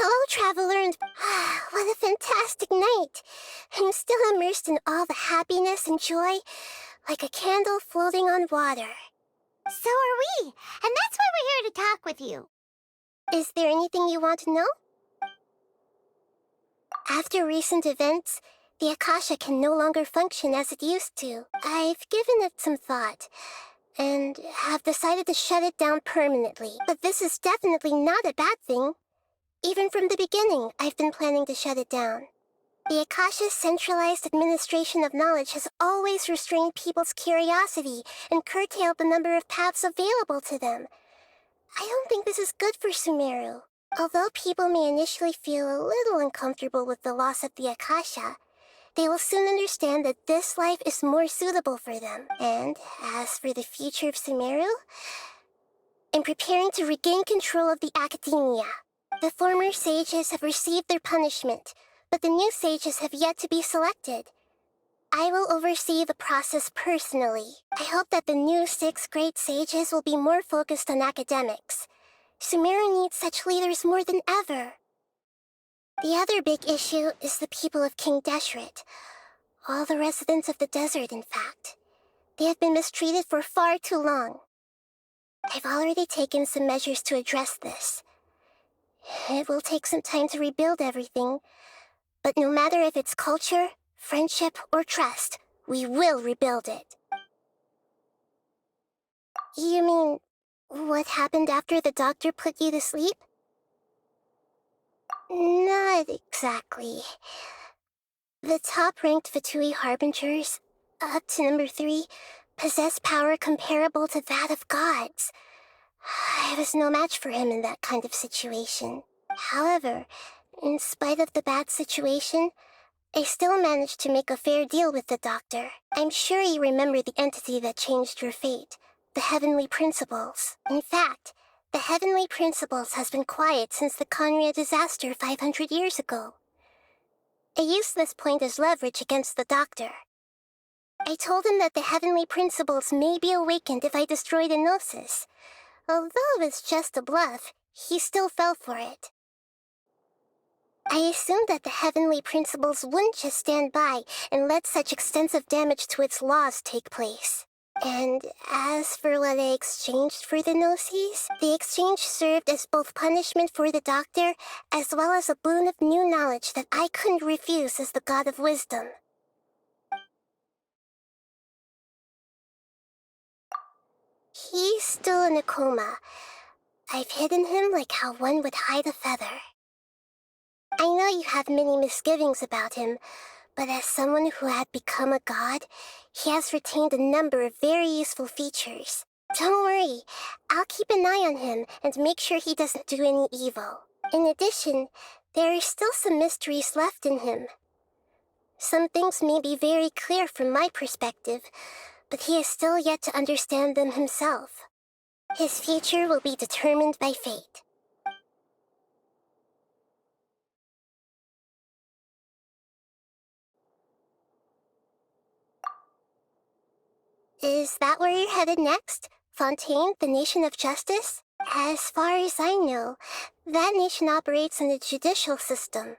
Hello, traveler, and what a fantastic night. I'm still immersed in all the happiness and joy, like a candle floating on water. So are we, and that's why we're here to talk with you. Is there anything you want to know? After recent events, the Akasha can no longer function as it used to. I've given it some thought, and have decided to shut it down permanently. But this is definitely not a bad thing. Even from the beginning, I've been planning to shut it down. The Akasha's centralized administration of knowledge has always restrained people's curiosity and curtailed the number of paths available to them. I don't think this is good for Sumeru. Although people may initially feel a little uncomfortable with the loss of the Akasha, they will soon understand that this life is more suitable for them. And as for the future of Sumeru, I'm preparing to regain control of the academia. The former sages have received their punishment, but the new sages have yet to be selected. I will oversee the process personally. I hope that the new 6th grade sages will be more focused on academics. Sumeru needs such leaders more than ever. The other big issue is the people of King Deshret. All the residents of the desert, in fact. They have been mistreated for far too long. I've already taken some measures to address this. It will take some time to rebuild everything, but no matter if it's culture, friendship, or trust, we will rebuild it. You mean, what happened after the doctor put you to sleep? Not exactly. The top-ranked Fatui Harbingers, up to number 3, possess power comparable to that of gods. I was no match for him in that kind of situation. However, in spite of the bad situation, I still managed to make a fair deal with the doctor. I'm sure you remember the entity that changed your fate, the Heavenly Principles. In fact, the Heavenly Principles has been quiet since the Conria disaster 500 years ago. I used this point as leverage against the doctor. I told him that the Heavenly Principles may be awakened if I destroy the Gnosis. Although it's just a bluff, he still fell for it. I assumed that the Heavenly Principles wouldn't just stand by and let such extensive damage to its laws take place. And as for what I exchanged for the Gnosis, the exchange served as both punishment for the doctor, as well as a boon of new knowledge that I couldn't refuse as the God of Wisdom. He's still in a coma. I've hidden him like how one would hide a feather. I know you have many misgivings about him, but as someone who had become a god, he has retained a number of very useful features. Don't worry, I'll keep an eye on him and make sure he doesn't do any evil. In addition, there are still some mysteries left in him. Some things may be very clear from my perspective, but he is still yet to understand them himself. His future will be determined by fate. Is that where you're headed next? Fontaine, the nation of justice? As far as I know, that nation operates in the judicial system.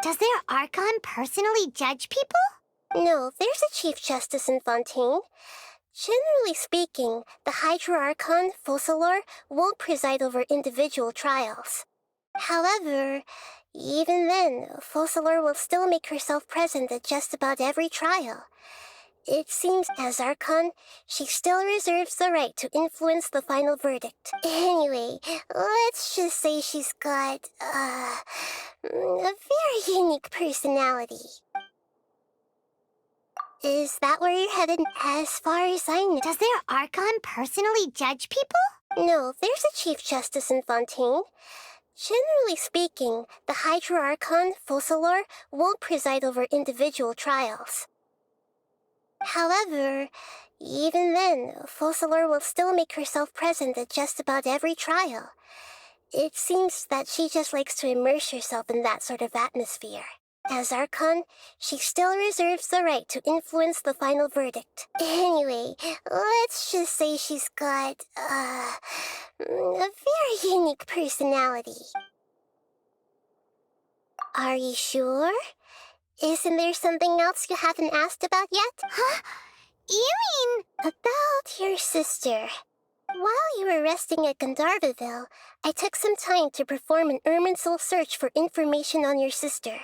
Does their Archon personally judge people? No, there's a Chief Justice in Fontaine. Generally speaking, the Hydra Archon, Focalor, won't preside over individual trials. However, even then, Focalor will still make herself present at just about every trial. It seems, as Archon, she still reserves the right to influence the final verdict. Anyway, let's just say she's got, a very unique personality. Is that where you're headed? As far as I know... Does their Archon personally judge people? No, there's a Chief Justice in Fontaine. Generally speaking, the Hydra Archon, Focalor, won't preside over individual trials. However, even then, Focalor will still make herself present at just about every trial. It seems that she just likes to immerse herself in that sort of atmosphere. As Archon, she still reserves the right to influence the final verdict. Anyway, let's just say she's got, A very unique personality. Are you sure? Isn't there something else you haven't asked about yet? Huh? You mean... About your sister. While you were resting at Gandharvaville, I took some time to perform an Irminsul search for information on your sister.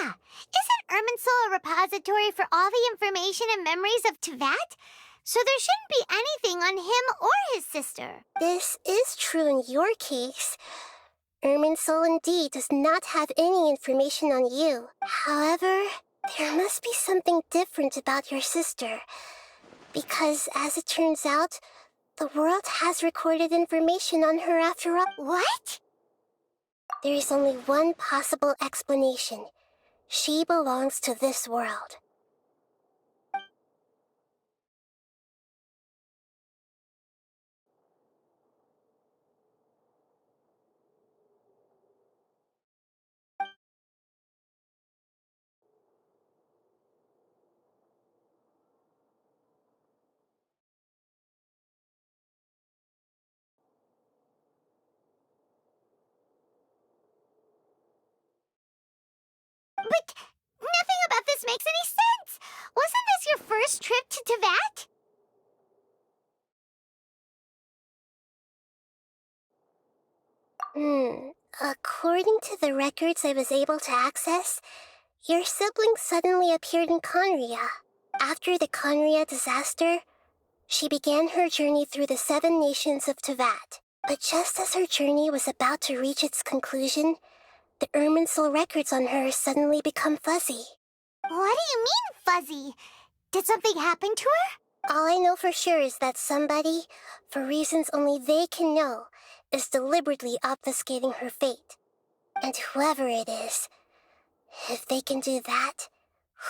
Yeah, isn't Irminsul a repository for all the information and memories of Teyvat? So there shouldn't be anything on him or his sister. This is true in your case. Irminsul indeed does not have any information on you. However, there must be something different about your sister. Because, as it turns out, the world has recorded information on her after all. What? There is only one possible explanation. She belongs to this world. But nothing about this makes any sense. Wasn't this your first trip to Teyvat? According to the records I was able to access, your sibling suddenly appeared in Conria. After the Conria disaster, she began her journey through the 7 nations of Teyvat. But just as her journey was about to reach its conclusion, the Irminsul records on her suddenly become fuzzy. What do you mean, fuzzy? Did something happen to her? All I know for sure is that somebody, for reasons only they can know, is deliberately obfuscating her fate. And whoever it is, if they can do that,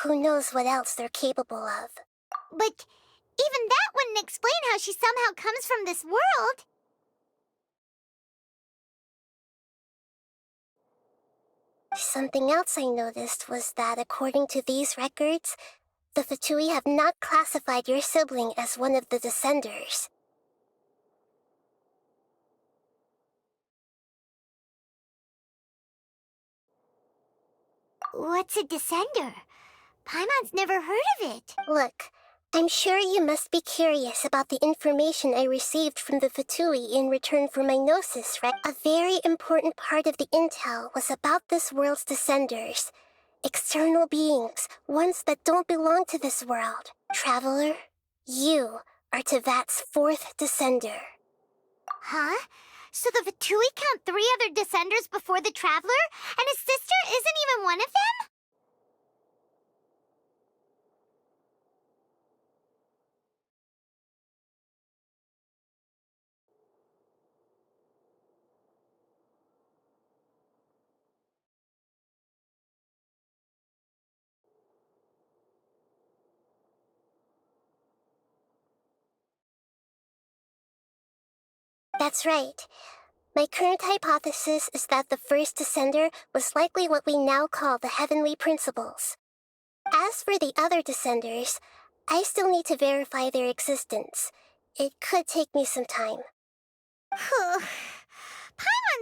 who knows what else they're capable of. But even that wouldn't explain how she somehow comes from this world. Something else I noticed was that according to these records, the Fatui have not classified your sibling as one of the Descenders. What's a Descender? Paimon's never heard of it. Look, I'm sure you must be curious about the information I received from the Fatui in return for my Gnosis, right? A very important part of the intel was about this world's Descenders. External beings, ones that don't belong to this world. Traveler, you are Teyvat's 4th Descender. Huh? So the Fatui count 3 other Descenders before the Traveler? And his sister isn't even one of them? That's right. My current hypothesis is that the first Descender was likely what we now call the Heavenly Principles. As for the other Descenders, I still need to verify their existence. It could take me some time. Paimon's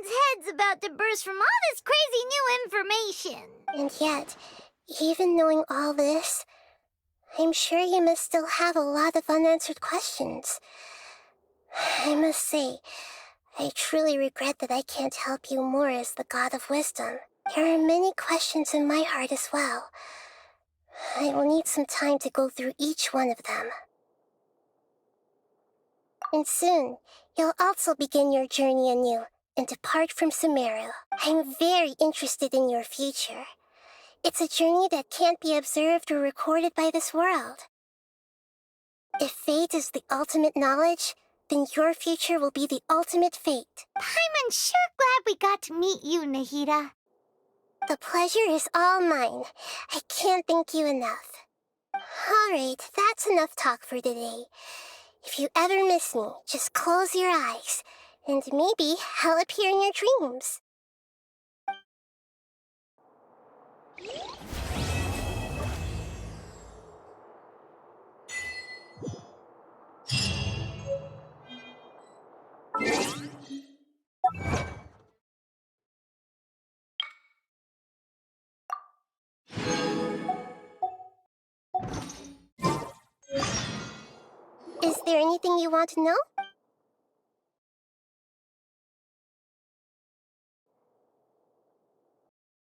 head's about to burst from all this crazy new information. And yet, even knowing all this, I'm sure you must still have a lot of unanswered questions. I must say, I truly regret that I can't help you more as the God of Wisdom. There are many questions in my heart as well. I will need some time to go through each one of them. And soon, you'll also begin your journey anew and depart from Sumeru. I'm very interested in your future. It's a journey that can't be observed or recorded by this world. If fate is the ultimate knowledge, then your future will be the ultimate fate. Paimon's sure glad we got to meet you, Nahida. The pleasure is all mine. I can't thank you enough. Alright, that's enough talk for today. If you ever miss me, just close your eyes, and maybe I'll appear in your dreams. there anything you want to know?